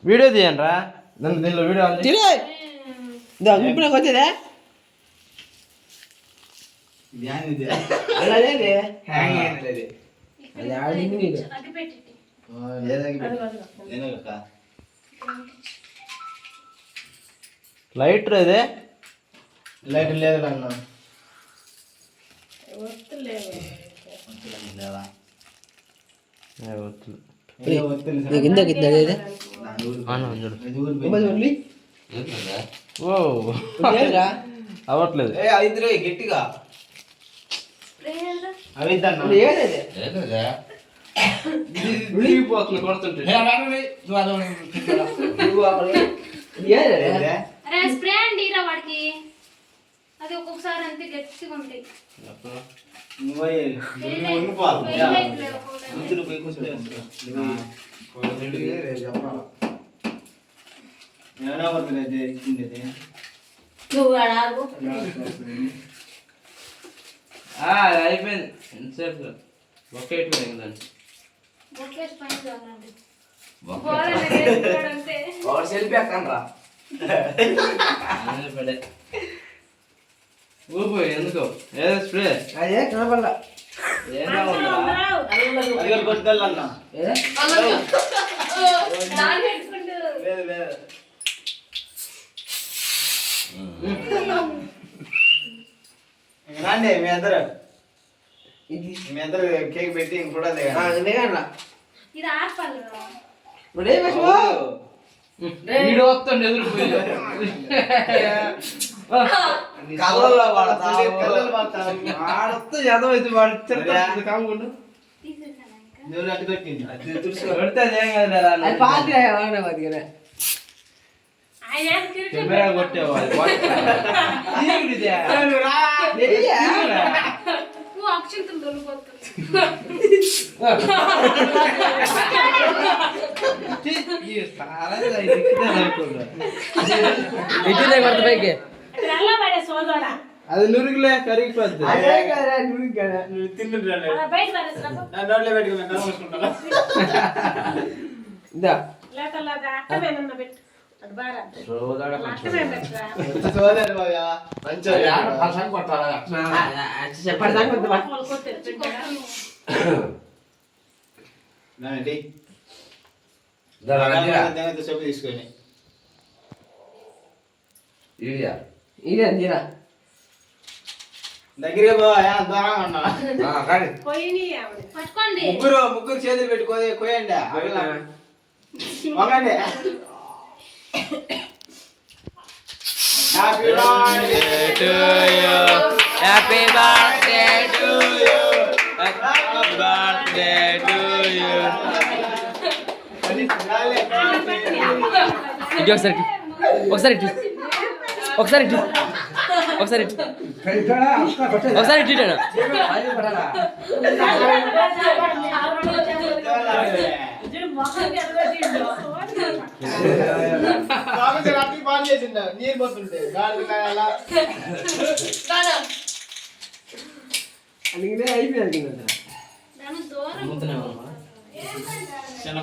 Video తీయండి రా దీనిలో వీడియో వచ్చేదా లైటర్ అదే లైటర్ లేదు అన్న అవట్లేదు గట్టిగా కొడుతుంటే స్ప్రే అండి వాడికి అది ఒక్కొక్కసారి అంతే గట్టిగా ఉంటాయి. అయిపోయింది ఎంతసేపు ఒకే సెల్ఫీ అక్కనరా ఊపు ఎందుకో ఏదో స్ప్రే అదే కనపడలా రండి మీ అందరు కేక్ పెట్టి ఇంకోటి వీడియో వస్తుంది ఎదురుపోయి చదవైతే వాడు కాకుండా కొట్టేవాళ్ళు అది నురుగులే కరిగిపోద్ది తీసుకొని దగ్గరే ముగ్గురు చేతులు పెట్టి కోయండి వంగండి. Happy birthday to you happy birthday to you happy birthday to you ఒకసారి ఒకసారి ఒకసారి ఒకసారి ఒకసారి నీరు పోతుంటే అందుకనే అయిపోయింది చిన్న